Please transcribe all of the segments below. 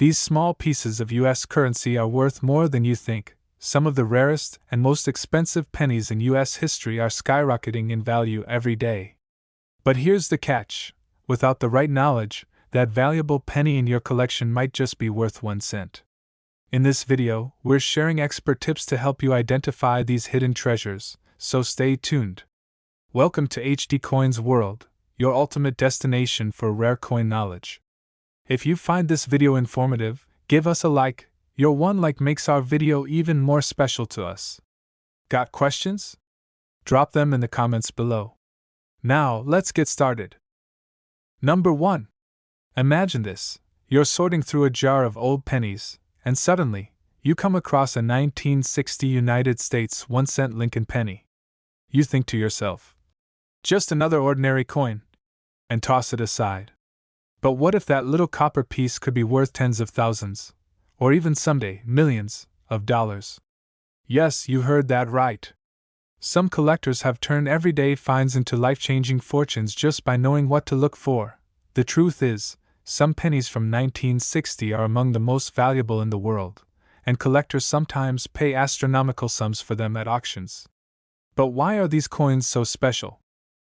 These small pieces of U.S. currency are worth more than you think. Some of the rarest and most expensive pennies in U.S. history are skyrocketing in value every day. But here's the catch: without the right knowledge, that valuable penny in your collection might just be worth 1 cent. In this video, we're sharing expert tips to help you identify these hidden treasures, so stay tuned. Welcome to HD Coins World, your ultimate destination for rare coin knowledge. If you find this video informative, give us a like. Your one like makes our video even more special to us. Got questions? Drop them in the comments below. Now, let's get started. Number 1. Imagine this: you're sorting through a jar of old pennies, and suddenly, you come across a 1960 United States 1-cent Lincoln penny. You think to yourself, just another ordinary coin, and toss it aside. But what if that little copper piece could be worth tens of thousands, or even someday millions, of dollars? Yes, you heard that right. Some collectors have turned everyday finds into life-changing fortunes just by knowing what to look for. The truth is, some pennies from 1960 are among the most valuable in the world, and collectors sometimes pay astronomical sums for them at auctions. But why are these coins so special?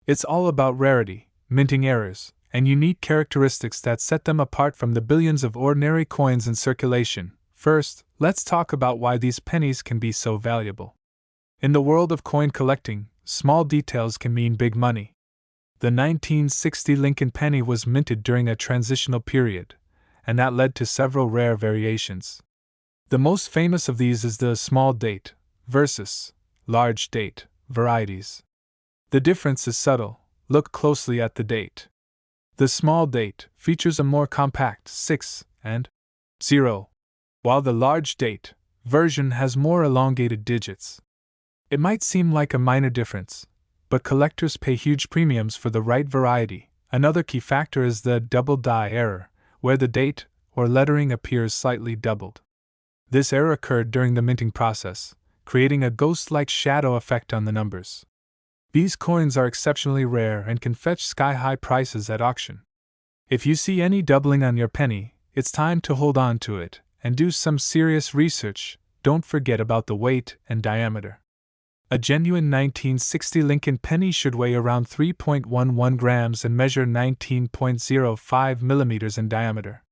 It's all about rarity, minting errors, and unique characteristics that set them apart from the billions of ordinary coins in circulation. First, let's talk about why these pennies can be so valuable. In the world of coin collecting, small details can mean big money. The 1960 Lincoln penny was minted during a transitional period, and that led to several rare variations. The most famous of these is the small date versus large date varieties. The difference is subtle. Look closely at the date. The small date features a more compact 6 and 0, while the large date version has more elongated digits. It might seem like a minor difference, but collectors pay huge premiums for the right variety. Another key factor is the double die error, where the date or lettering appears slightly doubled. This error occurred during the minting process, creating a ghost-like shadow effect on the numbers. These coins are exceptionally rare and can fetch sky-high prices at auction. If you see any doubling on your penny, it's time to hold on to it and do some serious research. Don't forget about the weight and diameter. A genuine 1960 Lincoln penny should weigh around 3.11 grams and measure 19.05 millimeters in diameter.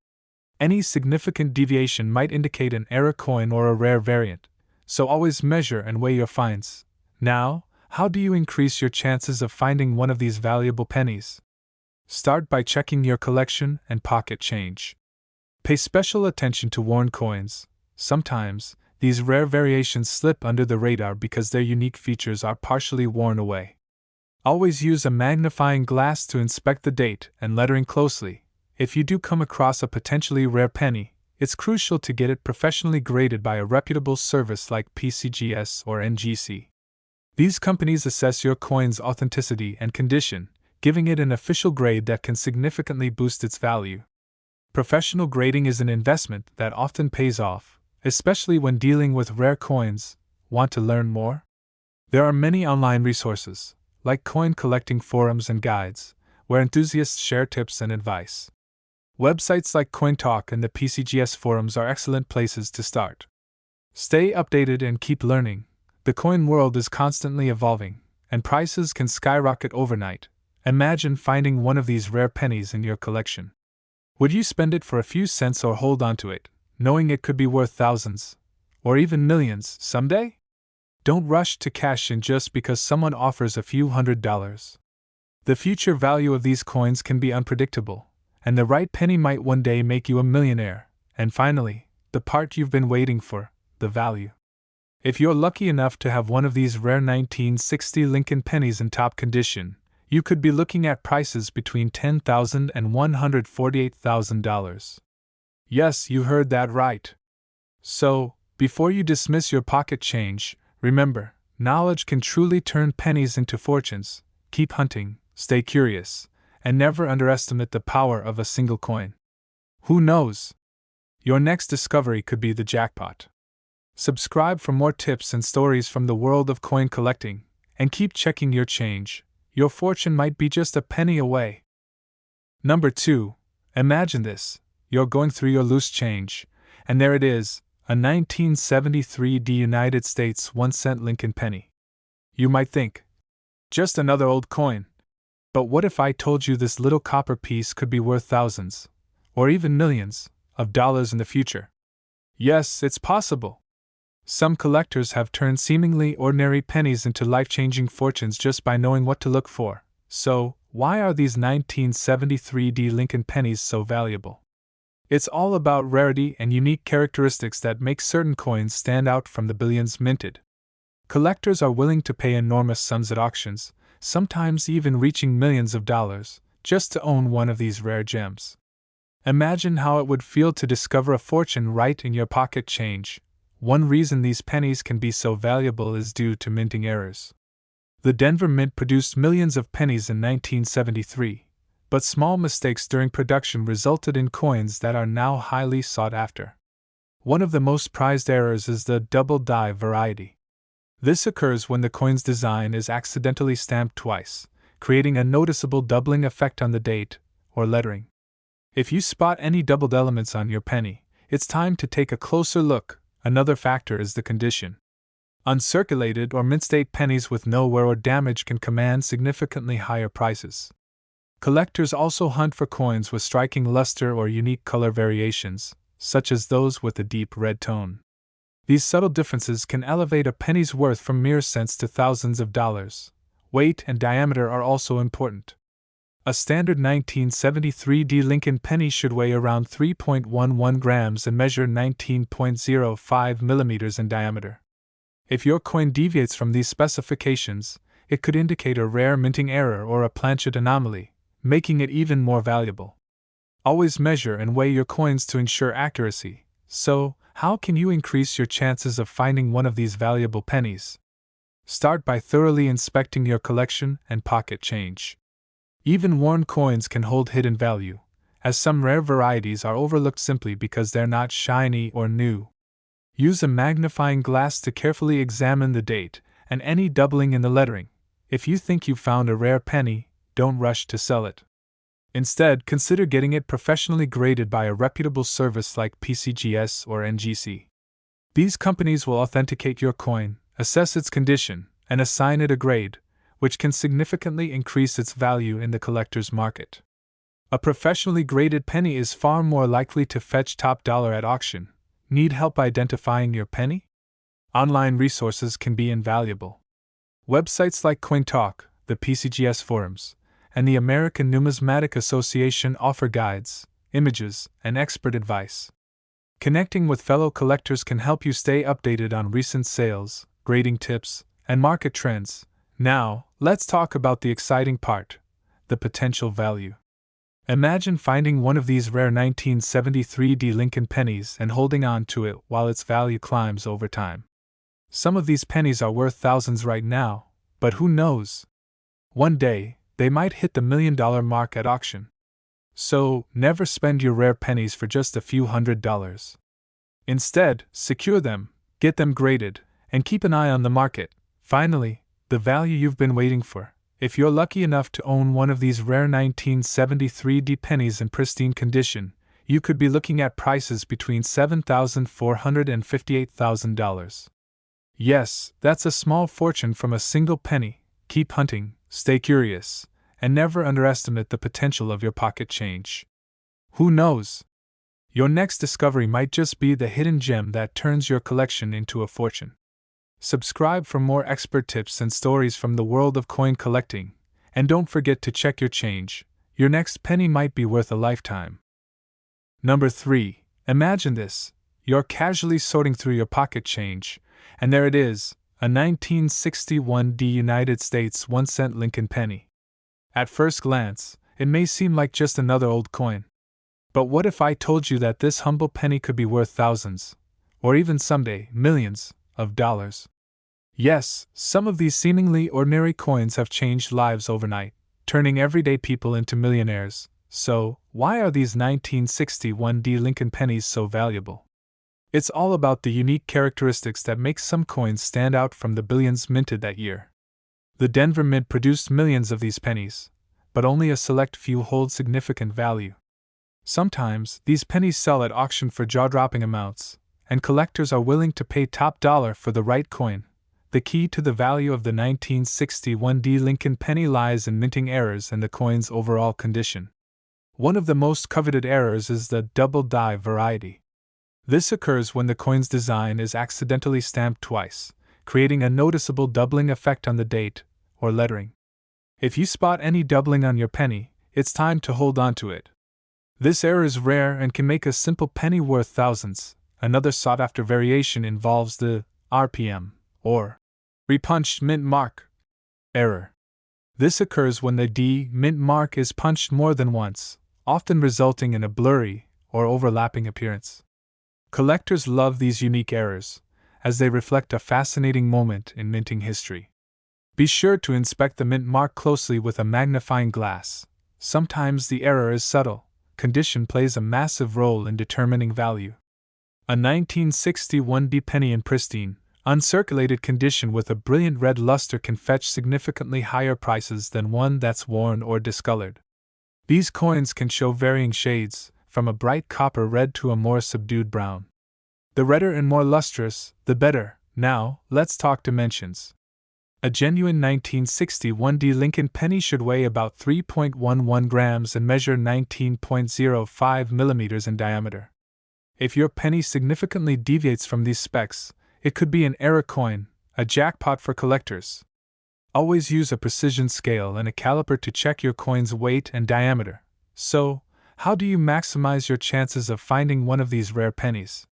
Any significant deviation might indicate an error coin or a rare variant, so always measure and weigh your finds. Now, how do you increase your chances of finding one of these valuable pennies? Start by checking your collection and pocket change. Pay special attention to worn coins. Sometimes, these rare variations slip under the radar because their unique features are partially worn away. Always use a magnifying glass to inspect the date and lettering closely. If you do come across a potentially rare penny, it's crucial to get it professionally graded by a reputable service like PCGS or NGC. These companies assess your coin's authenticity and condition, giving it an official grade that can significantly boost its value. Professional grading is an investment that often pays off, especially when dealing with rare coins. Want to learn more? There are many online resources, like coin collecting forums and guides, where enthusiasts share tips and advice. Websites like CoinTalk and the PCGS forums are excellent places to start. Stay updated and keep learning. The coin world is constantly evolving, and prices can skyrocket overnight. Imagine finding one of these rare pennies in your collection. Would you spend it for a few cents or hold on to it, knowing it could be worth thousands, or even millions, someday? Don't rush to cash in just because someone offers a few $100s. The future value of these coins can be unpredictable, and the right penny might one day make you a millionaire. And finally, the part you've been waiting for, the value. If you're lucky enough to have one of these rare 1960 Lincoln pennies in top condition, you could be looking at prices between $10,000 and $148,000. Yes, you heard that right. So, before you dismiss your pocket change, remember, knowledge can truly turn pennies into fortunes. Keep hunting, stay curious, and never underestimate the power of a single coin. Who knows? Your next discovery could be the jackpot. Subscribe for more tips and stories from the world of coin collecting, and keep checking your change. Your fortune might be just a penny away. Number 2. Imagine this. you're going through your loose change, and there it is, a 1973 United States 1-cent Lincoln penny. You might think, just another old coin. But what if I told you this little copper piece could be worth thousands, or even millions, of dollars in the future? Yes, it's possible. Some collectors have turned seemingly ordinary pennies into life-changing fortunes just by knowing what to look for. So, why are these 1973 Lincoln pennies so valuable? It's all about rarity and unique characteristics that make certain coins stand out from the billions minted. Collectors are willing to pay enormous sums at auctions, sometimes even reaching millions of dollars, just to own one of these rare gems. Imagine how it would feel to discover a fortune right in your pocket change. One reason these pennies can be so valuable is due to minting errors. The Denver Mint produced millions of pennies in 1973, but small mistakes during production resulted in coins that are now highly sought after. One of the most prized errors is the double die variety. This occurs when the coin's design is accidentally stamped twice, creating a noticeable doubling effect on the date or lettering. If you spot any doubled elements on your penny, it's time to take a closer look. Another factor is the condition. Uncirculated or mint-state pennies with no wear or damage can command significantly higher prices. Collectors also hunt for coins with striking luster or unique color variations, such as those with a deep red tone. These subtle differences can elevate a penny's worth from mere cents to thousands of dollars. Weight and diameter are also important. A standard 1973 Lincoln penny should weigh around 3.11 grams and measure 19.05 millimeters in diameter. If your coin deviates from these specifications, it could indicate a rare minting error or a planchet anomaly, making it even more valuable. Always measure and weigh your coins to ensure accuracy. So, how can you increase your chances of finding one of these valuable pennies? Start by thoroughly inspecting your collection and pocket change. Even worn coins can hold hidden value, as some rare varieties are overlooked simply because they're not shiny or new. Use a magnifying glass to carefully examine the date and any doubling in the lettering. If you think you've found a rare penny, don't rush to sell it. Instead, consider getting it professionally graded by a reputable service like PCGS or NGC. These companies will authenticate your coin, assess its condition, and assign it a grade, which can significantly increase its value in the collector's market. A professionally graded penny is far more likely to fetch top dollar at auction. Need help identifying your penny? Online resources can be invaluable. Websites like CoinTalk, the PCGS forums, and the American Numismatic Association offer guides, images, and expert advice. Connecting with fellow collectors can help you stay updated on recent sales, grading tips, and market trends. Now, let's talk about the exciting part, the potential value. Imagine finding one of these rare 1973 Lincoln pennies and holding on to it while its value climbs over time. Some of these pennies are worth thousands right now, but who knows? One day, they might hit the $1 million mark at auction. So, never spend your rare pennies for just a few $100s. Instead, secure them, get them graded, and keep an eye on the market. Finally, the value you've been waiting for. If you're lucky enough to own one of these rare 1973 pennies in pristine condition, you could be looking at prices between $7,400 and $58,000. Yes, that's a small fortune from a single penny. Keep hunting, stay curious, and never underestimate the potential of your pocket change. Who knows? Your next discovery might just be the hidden gem that turns your collection into a fortune. Subscribe for more expert tips and stories from the world of coin collecting, and don't forget to check your change. Your next penny might be worth a lifetime. Number 3. Imagine this. You're casually sorting through your pocket change, and there it is, a 1961 United States 1-cent Lincoln penny. At first glance, it may seem like just another old coin. But what if I told you that this humble penny could be worth thousands, or even someday millions, of dollars? Yes, some of these seemingly ordinary coins have changed lives overnight, turning everyday people into millionaires. So, why are these 1961 Lincoln pennies so valuable? It's all about the unique characteristics that make some coins stand out from the billions minted that year. The Denver Mint produced millions of these pennies, but only a select few hold significant value. Sometimes, these pennies sell at auction for jaw-dropping amounts, and collectors are willing to pay top dollar for the right coin. The key to the value of the 1961 Lincoln penny lies in minting errors and the coin's overall condition. One of the most coveted errors is the double die variety. This occurs when the coin's design is accidentally stamped twice, creating a noticeable doubling effect on the date or lettering. If you spot any doubling on your penny, it's time to hold on to it. This error is rare and can make a simple penny worth thousands. Another sought-after variation involves the RPM, or repunched mint mark, error. This occurs when the D mint mark is punched more than once, often resulting in a blurry or overlapping appearance. Collectors love these unique errors, as they reflect a fascinating moment in minting history. Be sure to inspect the mint mark closely with a magnifying glass. Sometimes the error is subtle. Condition plays a massive role in determining value. A 1961 penny in pristine, uncirculated condition with a brilliant red luster can fetch significantly higher prices than one that's worn or discolored. These coins can show varying shades, from a bright copper red to a more subdued brown. The redder and more lustrous, the better. Now, let's talk dimensions. A genuine 1961 Lincoln penny should weigh about 3.11 grams and measure 19.05 millimeters in diameter. If your penny significantly deviates from these specs, it could be an error coin, a jackpot for collectors. Always use a precision scale and a caliper to check your coin's weight and diameter. So, how do you maximize your chances of finding one of these rare pennies?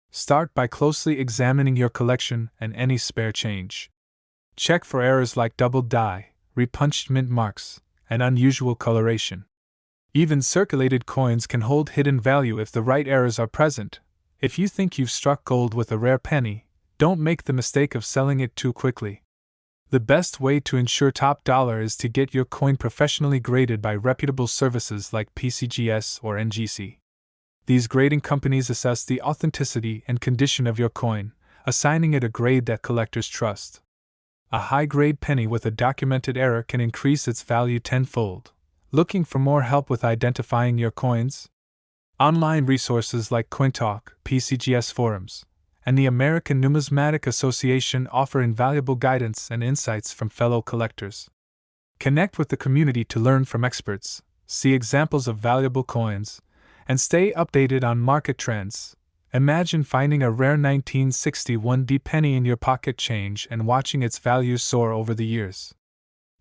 Start by closely examining your collection and any spare change. Check for errors like double die, repunched mint marks, and unusual coloration. Even circulated coins can hold hidden value if the right errors are present. If you think you've struck gold with a rare penny, don't make the mistake of selling it too quickly. The best way to ensure top dollar is to get your coin professionally graded by reputable services like PCGS or NGC. These grading companies assess the authenticity and condition of your coin, assigning it a grade that collectors trust. A high-grade penny with a documented error can increase its value tenfold. Looking for more help with identifying your coins? Online resources like CoinTalk, PCGS forums, and the American Numismatic Association offer invaluable guidance and insights from fellow collectors. Connect with the community to learn from experts, see examples of valuable coins, and stay updated on market trends. Imagine finding a rare 1961 penny in your pocket change and watching its value soar over the years.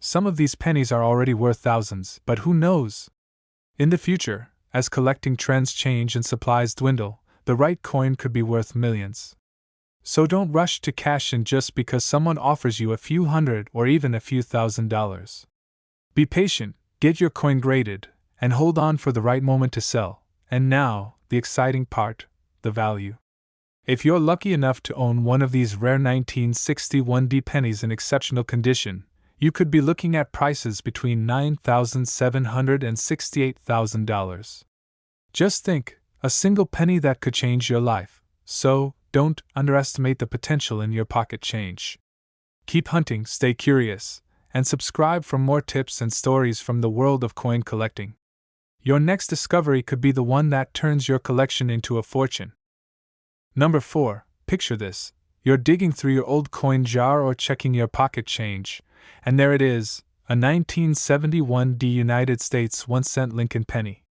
Some of these pennies are already worth thousands, but who knows? In the future, as collecting trends change and supplies dwindle, the right coin could be worth millions. So don't rush to cash in just because someone offers you a few hundred or even a few $1,000s. Be patient, get your coin graded, and hold on for the right moment to sell. And now, the exciting part, the value. If you're lucky enough to own one of these rare 1961 pennies in exceptional condition, you could be looking at prices between $9,700 and $68,000. Just think, a single penny that could change your life. So, don't underestimate the potential in your pocket change. Keep hunting, stay curious, and subscribe for more tips and stories from the world of coin collecting. Your next discovery could be the one that turns your collection into a fortune. Number 4. Picture this. You're digging through your old coin jar or checking your pocket change, and there it is, a 1971 United States 1-cent Lincoln penny.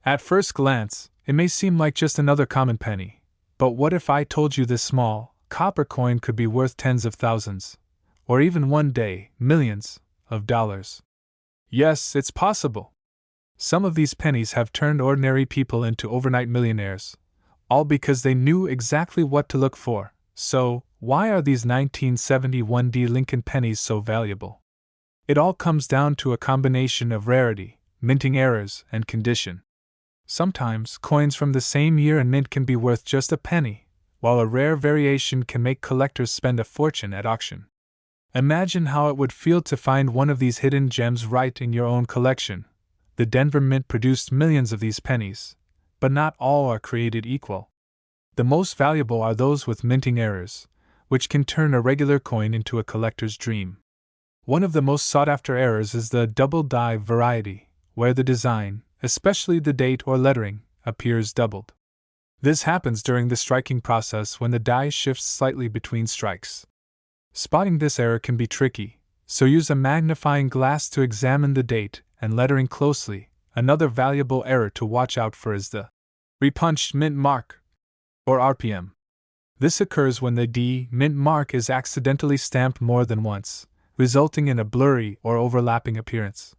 At first glance, it may seem like just another common penny, but what if I told you this small, copper coin could be worth tens of thousands, or even one day, millions of dollars? Yes, it's possible. Some of these pennies have turned ordinary people into overnight millionaires, all because they knew exactly what to look for. So, why are these 1971 Lincoln pennies so valuable? It all comes down to a combination of rarity, minting errors, and condition. Sometimes, coins from the same year and mint can be worth just a penny, while a rare variation can make collectors spend a fortune at auction. Imagine how it would feel to find one of these hidden gems right in your own collection. The Denver Mint produced millions of these pennies, but not all are created equal. The most valuable are those with minting errors, which can turn a regular coin into a collector's dream. One of the most sought-after errors is the double die variety, where the design, especially the date or lettering, appears doubled. This happens during the striking process when the die shifts slightly between strikes. Spotting this error can be tricky, so use a magnifying glass to examine the date and lettering closely. Another valuable error to watch out for is the repunched mint mark, or RPM. This occurs when the D mint mark is accidentally stamped more than once, resulting in a blurry or overlapping appearance.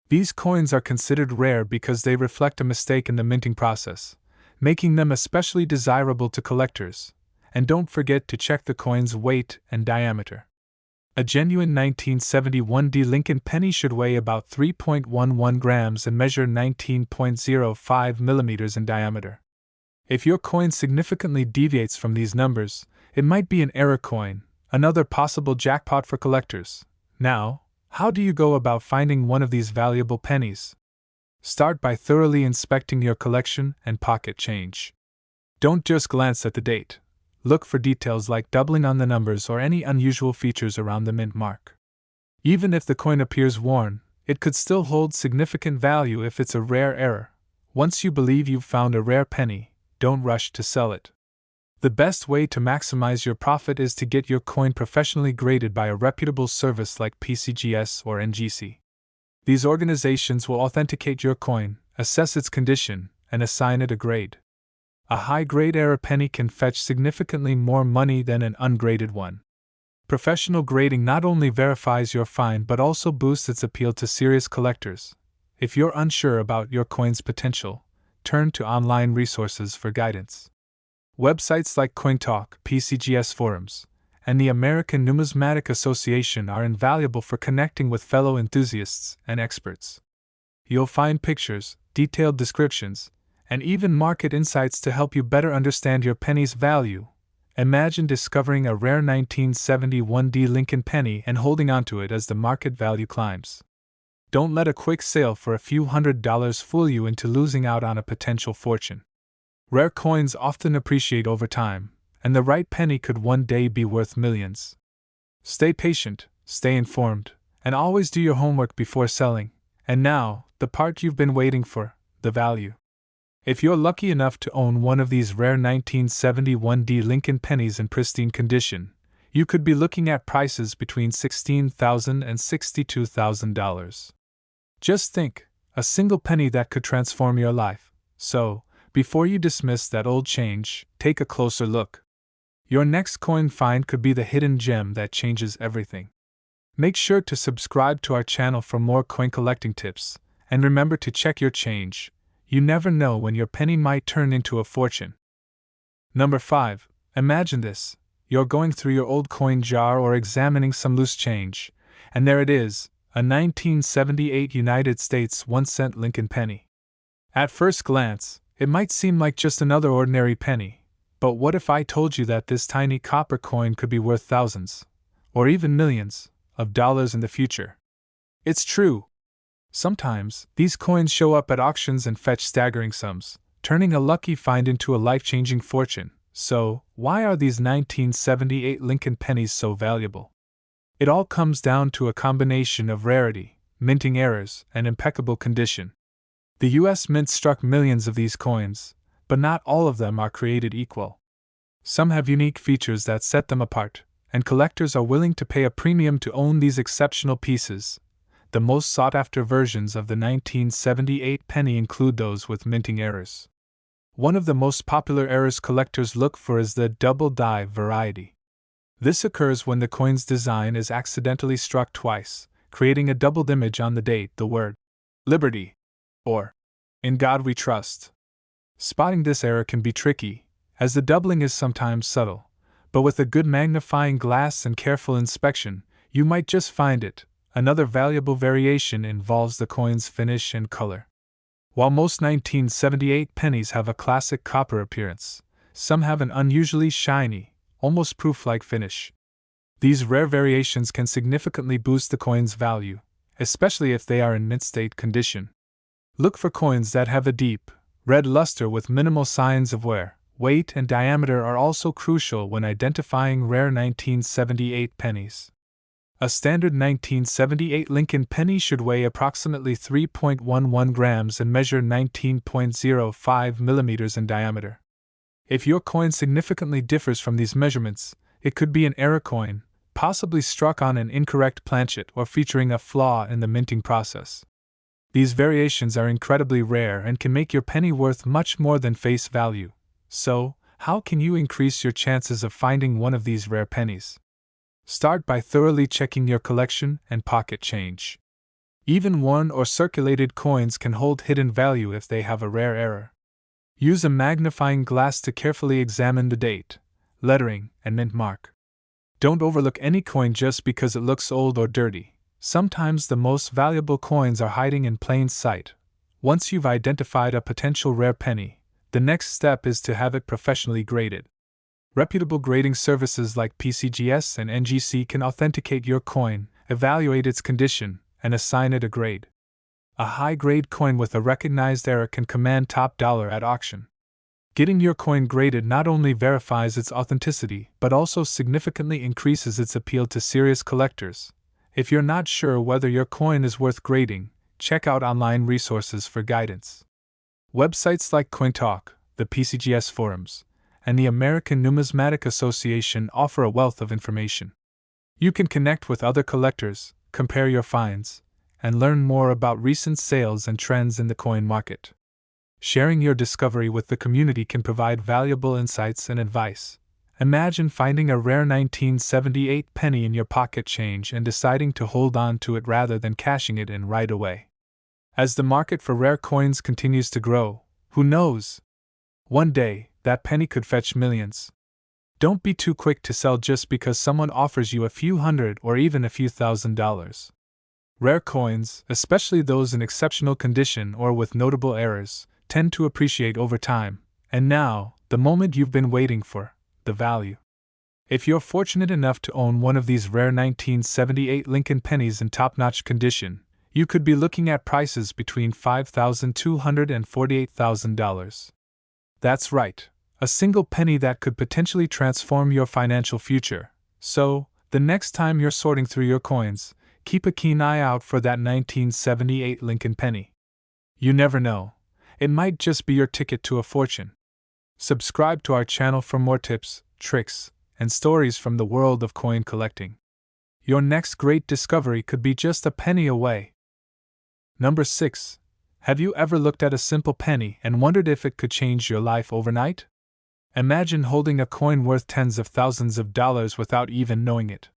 These coins are considered rare because they reflect a mistake in the minting process, making them especially desirable to collectors. And don't forget to check the coin's weight and diameter. A genuine 1971 D Lincoln penny should weigh about 3.11 grams and measure 19.05 millimeters in diameter. If your coin significantly deviates from these numbers, it might be an error coin, another possible jackpot for collectors. Now, how do you go about finding one of these valuable pennies? Start by thoroughly inspecting your collection and pocket change. Don't just glance at the date. Look for details like doubling on the numbers or any unusual features around the mint mark. Even if the coin appears worn, it could still hold significant value if it's a rare error. Once you believe you've found a rare penny, don't rush to sell it. The best way to maximize your profit is to get your coin professionally graded by a reputable service like PCGS or NGC. These organizations will authenticate your coin, assess its condition, and assign it a grade. A high-grade error penny can fetch significantly more money than an ungraded one. Professional grading not only verifies your find but also boosts its appeal to serious collectors. If you're unsure about your coin's potential, turn to online resources for guidance. Websites like CoinTalk, PCGS forums, and the American Numismatic Association are invaluable for connecting with fellow enthusiasts and experts. You'll find pictures, detailed descriptions, and even market insights to help you better understand your penny's value. Imagine discovering a rare 1971 D Lincoln penny and holding onto it as the market value climbs. Don't let a quick sale for a few $100s fool you into losing out on a potential fortune. Rare coins often appreciate over time, and the right penny could one day be worth millions. Stay patient, stay informed, and always do your homework before selling. And now, the part you've been waiting for, the value. If you're lucky enough to own one of these rare 1971 D Lincoln pennies in pristine condition, you could be looking at prices between $16,000 and $62,000. Just think, a single penny that could transform your life. So, before you dismiss that old change, take a closer look. Your next coin find could be the hidden gem that changes everything. Make sure to subscribe to our channel for more coin collecting tips, and remember to check your change. You never know when your penny might turn into a fortune. Number 5. Imagine this. You're going through your old coin jar or examining some loose change, and there it is, a 1978 United States 1-cent Lincoln penny. At first glance, it might seem like just another ordinary penny, but what if I told you that this tiny copper coin could be worth thousands, or even millions, of dollars in the future? It's true. Sometimes, these coins show up at auctions and fetch staggering sums, turning a lucky find into a life-changing fortune. So, why are these 1978 Lincoln pennies so valuable? It all comes down to a combination of rarity, minting errors, and impeccable condition. The U.S. Mint struck millions of these coins, but not all of them are created equal. Some have unique features that set them apart, and collectors are willing to pay a premium to own these exceptional pieces. The most sought-after versions of the 1978 penny include those with minting errors. One of the most popular errors collectors look for is the double die variety. This occurs when the coin's design is accidentally struck twice, creating a doubled image on the date, the word Liberty, or In God We Trust. Spotting this error can be tricky, as the doubling is sometimes subtle, but with a good magnifying glass and careful inspection, you might just find it. Another valuable variation involves the coin's finish and color. While most 1978 pennies have a classic copper appearance, some have an unusually shiny, almost proof-like finish. These rare variations can significantly boost the coin's value, especially if they are in mint-state condition. Look for coins that have a deep, red luster with minimal signs of wear. Weight and diameter are also crucial when identifying rare 1978 pennies. A standard 1978 Lincoln penny should weigh approximately 3.11 grams and measure 19.05 millimeters in diameter. If your coin significantly differs from these measurements, it could be an error coin, possibly struck on an incorrect planchet or featuring a flaw in the minting process. These variations are incredibly rare and can make your penny worth much more than face value. So, how can you increase your chances of finding one of these rare pennies? Start by thoroughly checking your collection and pocket change. Even worn or circulated coins can hold hidden value if they have a rare error. Use a magnifying glass to carefully examine the date, lettering, and mint mark. Don't overlook any coin just because it looks old or dirty. Sometimes the most valuable coins are hiding in plain sight. Once you've identified a potential rare penny, the next step is to have it professionally graded. Reputable grading services like PCGS and NGC can authenticate your coin, evaluate its condition, and assign it a grade. A high-grade coin with a recognized error can command top dollar at auction. Getting your coin graded not only verifies its authenticity but also significantly increases its appeal to serious collectors. If you're not sure whether your coin is worth grading, check out online resources for guidance. Websites like CoinTalk, the PCGS forums, and the American Numismatic Association offer a wealth of information. You can connect with other collectors, compare your finds, and learn more about recent sales and trends in the coin market. Sharing your discovery with the community can provide valuable insights and advice. Imagine finding a rare 1978 penny in your pocket change and deciding to hold on to it rather than cashing it in right away. As the market for rare coins continues to grow, who knows? One day, that penny could fetch millions. Don't be too quick to sell just because someone offers you a few hundred or even a few $1,000s. Rare coins, especially those in exceptional condition or with notable errors, tend to appreciate over time, and now, the moment you've been waiting for, the value. If you're fortunate enough to own one of these rare 1978 Lincoln pennies in top-notch condition, you could be looking at prices between $5,200 and $48,000. That's right, a single penny that could potentially transform your financial future. So, the next time you're sorting through your coins, keep a keen eye out for that 1978 Lincoln penny. You never know, it might just be your ticket to a fortune. Subscribe to our channel for more tips, tricks, and stories from the world of coin collecting. Your next great discovery could be just a penny away. Number 6. Have you ever looked at a simple penny and wondered if it could change your life overnight? Imagine holding a coin worth tens of thousands of dollars without even knowing it.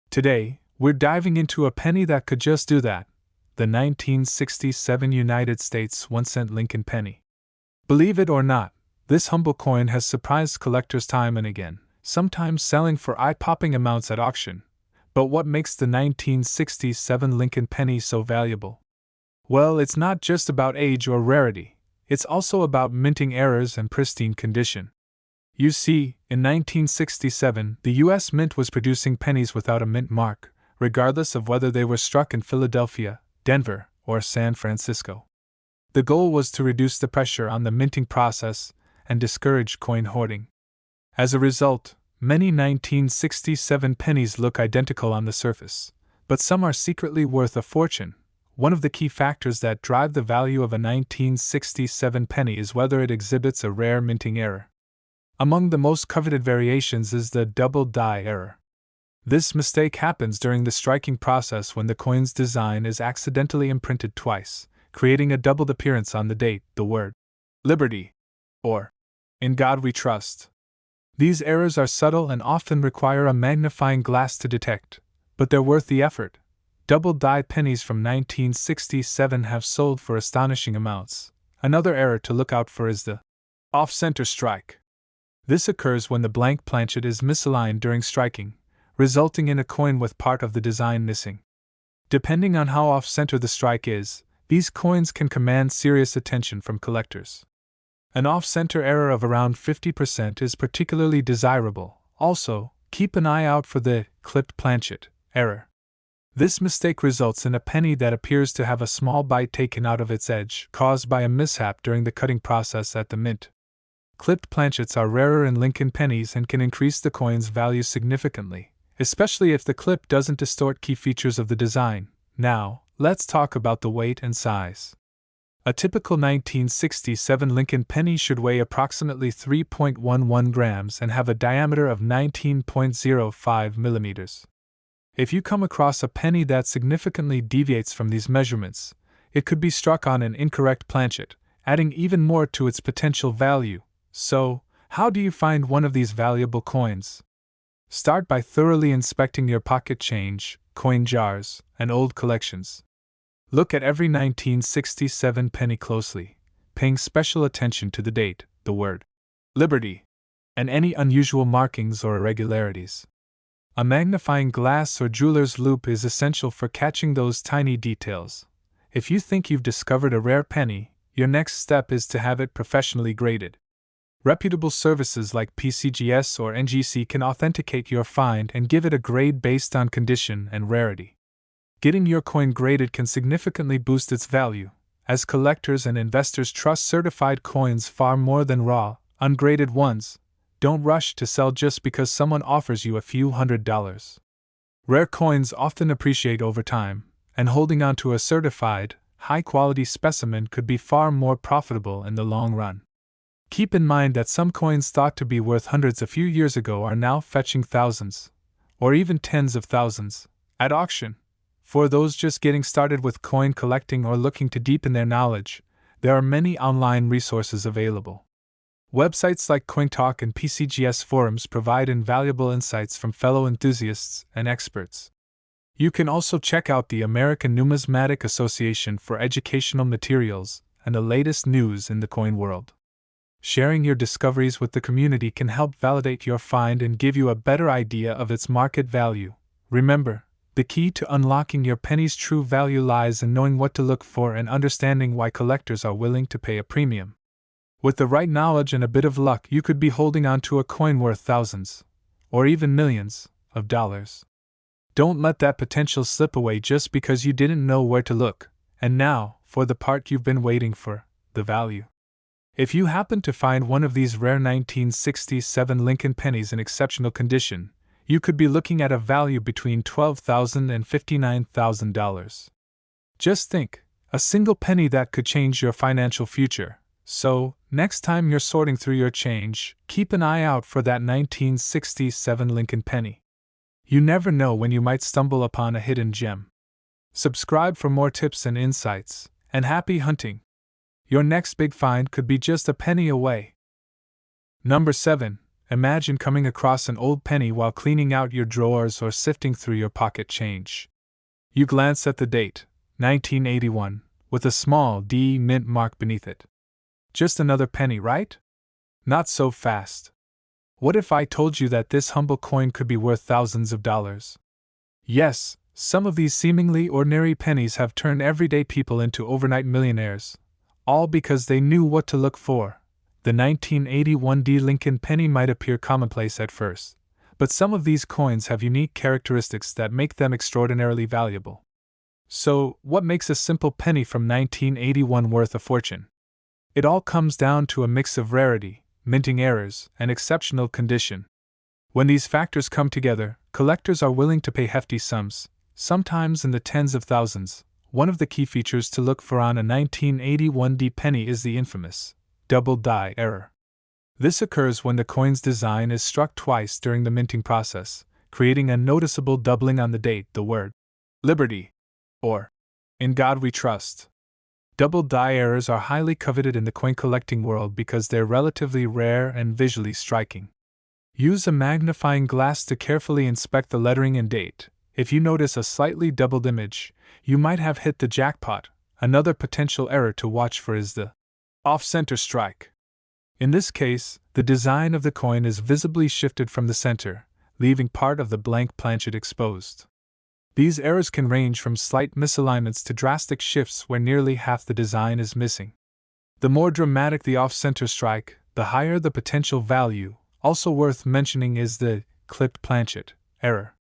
Today, we're diving into a penny that could just do that, the 1967 United States 1-cent Lincoln penny. Believe it or not, this humble coin has surprised collectors time and again, sometimes selling for eye-popping amounts at auction. But what makes the 1967 Lincoln penny so valuable? Well, it's not just about age or rarity, it's also about minting errors and pristine condition. You see, in 1967, the U.S. Mint was producing pennies without a mint mark, regardless of whether they were struck in Philadelphia, Denver, or San Francisco. The goal was to reduce the pressure on the minting process and discourage coin hoarding. As a result, many 1967 pennies look identical on the surface, but some are secretly worth a fortune. One of the key factors that drive the value of a 1967 penny is whether it exhibits a rare minting error. Among the most coveted variations is the double die error. This mistake happens during the striking process when the coin's design is accidentally imprinted twice, creating a doubled appearance on the date, the word Liberty, or In God We Trust. These errors are subtle and often require a magnifying glass to detect, but they're worth the effort. Double-die pennies from 1967 have sold for astonishing amounts. Another error to look out for is the off-center strike. This occurs when the blank planchet is misaligned during striking, resulting in a coin with part of the design missing. Depending on how off-center the strike is, these coins can command serious attention from collectors. An off-center error of around 50% is particularly desirable. Also, keep an eye out for the clipped planchet error. This mistake results in a penny that appears to have a small bite taken out of its edge, caused by a mishap during the cutting process at the mint. Clipped planchets are rarer in Lincoln pennies and can increase the coin's value significantly, especially if the clip doesn't distort key features of the design. Now, let's talk about the weight and size. A typical 1967 Lincoln penny should weigh approximately 3.11 grams and have a diameter of 19.05 millimeters. If you come across a penny that significantly deviates from these measurements, it could be struck on an incorrect planchet, adding even more to its potential value. So, how do you find one of these valuable coins? Start by thoroughly inspecting your pocket change, coin jars, and old collections. Look at every 1967 penny closely, paying special attention to the date, the word Liberty, and any unusual markings or irregularities. A magnifying glass or jeweler's loupe is essential for catching those tiny details. If you think you've discovered a rare penny, your next step is to have it professionally graded. Reputable services like PCGS or NGC can authenticate your find and give it a grade based on condition and rarity. Getting your coin graded can significantly boost its value, as collectors and investors trust certified coins far more than raw, ungraded ones. Don't rush to sell just because someone offers you a few $100s. Rare coins often appreciate over time, and holding on to a certified, high-quality specimen could be far more profitable in the long run. Keep in mind that some coins thought to be worth hundreds a few years ago are now fetching thousands, or even tens of thousands, at auction. For those just getting started with coin collecting or looking to deepen their knowledge, there are many online resources available. Websites like CoinTalk and PCGS forums provide invaluable insights from fellow enthusiasts and experts. You can also check out the American Numismatic Association for educational materials and the latest news in the coin world. Sharing your discoveries with the community can help validate your find and give you a better idea of its market value. Remember, the key to unlocking your penny's true value lies in knowing what to look for and understanding why collectors are willing to pay a premium. With the right knowledge and a bit of luck, you could be holding on to a coin worth thousands, or even millions, of dollars. Don't let that potential slip away just because you didn't know where to look. And now, for the part you've been waiting for, the value. If you happen to find one of these rare 1967 Lincoln pennies in exceptional condition, you could be looking at a value between $12,000 and $59,000. Just think, a single penny that could change your financial future. So, next time you're sorting through your change, keep an eye out for that 1967 Lincoln penny. You never know when you might stumble upon a hidden gem. Subscribe for more tips and insights, and happy hunting! Your next big find could be just a penny away. Number 7. Imagine coming across an old penny while cleaning out your drawers or sifting through your pocket change. You glance at the date, 1981, with a small D mint mark beneath it. Just another penny, right? Not so fast. What if I told you that this humble coin could be worth thousands of dollars? Yes, some of these seemingly ordinary pennies have turned everyday people into overnight millionaires, all because they knew what to look for. The 1981 D Lincoln penny might appear commonplace at first, but some of these coins have unique characteristics that make them extraordinarily valuable. So, what makes a simple penny from 1981 worth a fortune? It all comes down to a mix of rarity, minting errors, and exceptional condition. When these factors come together, collectors are willing to pay hefty sums, sometimes in the tens of thousands. One of the key features to look for on a 1981 D penny is the infamous double die error. This occurs when the coin's design is struck twice during the minting process, creating a noticeable doubling on the date, the word Liberty, or In God We Trust. Double die errors are highly coveted in the coin collecting world because they're relatively rare and visually striking. Use a magnifying glass to carefully inspect the lettering and date. If you notice a slightly doubled image, you might have hit the jackpot. Another potential error to watch for is the off-center strike. In this case, the design of the coin is visibly shifted from the center, leaving part of the blank planchet exposed. These errors can range from slight misalignments to drastic shifts where nearly half the design is missing. The more dramatic the off-center strike, the higher the potential value. Also worth mentioning is the clipped planchet error.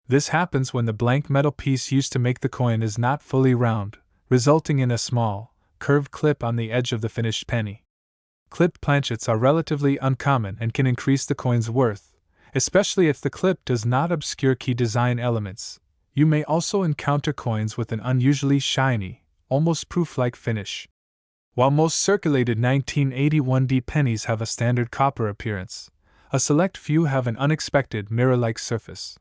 This happens when the blank metal piece used to make the coin is not fully round, resulting in a small, curved clip on the edge of the finished penny. Clipped planchets are relatively uncommon and can increase the coin's worth, especially if the clip does not obscure key design elements. You may also encounter coins with an unusually shiny, almost proof-like finish. While most circulated 1981D pennies have a standard copper appearance, a select few have an unexpected mirror-like surface.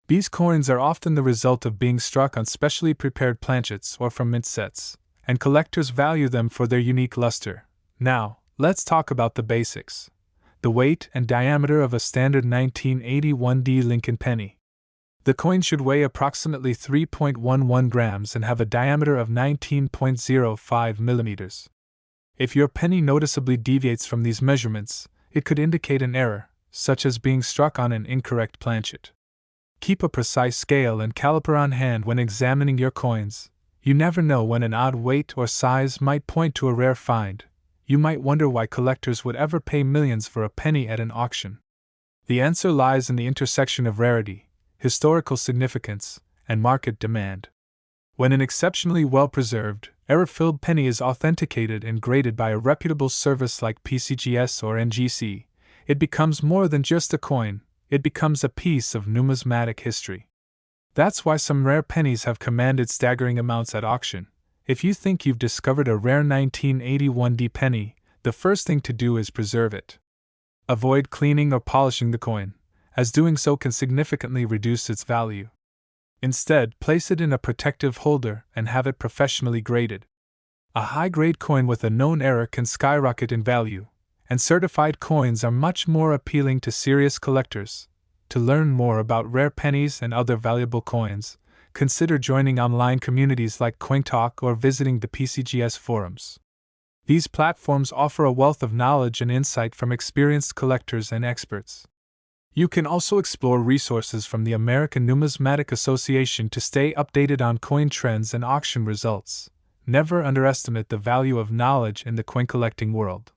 These coins are often the result of being struck on specially prepared planchets or from mint sets, and collectors value them for their unique luster. Now, let's talk about the basics. The weight and diameter of a standard 1981D Lincoln penny. The coin should weigh approximately 3.11 grams and have a diameter of 19.05 millimeters. If your penny noticeably deviates from these measurements, it could indicate an error, such as being struck on an incorrect planchet. Keep a precise scale and caliper on hand when examining your coins. You never know when an odd weight or size might point to a rare find. You might wonder why collectors would ever pay millions for a penny at an auction. The answer lies in the intersection of rarity, historical significance, and market demand. When an exceptionally well-preserved, error-filled penny is authenticated and graded by a reputable service like PCGS or NGC, it becomes more than just a coin. It becomes a piece of numismatic history. That's why some rare pennies have commanded staggering amounts at auction. If you think you've discovered a rare 1981D penny, the first thing to do is preserve it. Avoid cleaning or polishing the coin, as doing so can significantly reduce its value. Instead, place it in a protective holder and have it professionally graded. A high-grade coin with a known error can skyrocket in value, and certified coins are much more appealing to serious collectors. To learn more about rare pennies and other valuable coins, consider joining online communities like CoinTalk or visiting the PCGS forums. These platforms offer a wealth of knowledge and insight from experienced collectors and experts. You can also explore resources from the American Numismatic Association to stay updated on coin trends and auction results. Never underestimate the value of knowledge in the coin collecting world.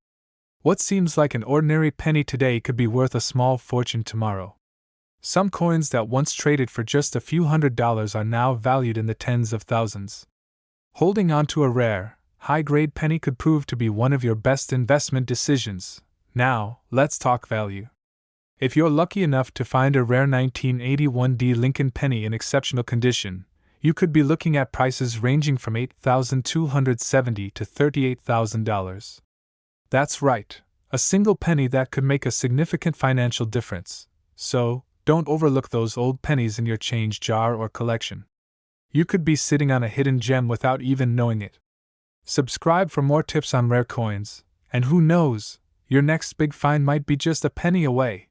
What seems like an ordinary penny today could be worth a small fortune tomorrow. Some coins that once traded for just a few $100s are now valued in the tens of thousands. Holding on to a rare, high-grade penny could prove to be one of your best investment decisions. Now, let's talk value. If you're lucky enough to find a rare 1981D Lincoln penny in exceptional condition, you could be looking at prices ranging from $8,270 to $38,000. That's right, a single penny that could make a significant financial difference. So, don't overlook those old pennies in your change jar or collection. You could be sitting on a hidden gem without even knowing it. Subscribe for more tips on rare coins, and who knows, your next big find might be just a penny away.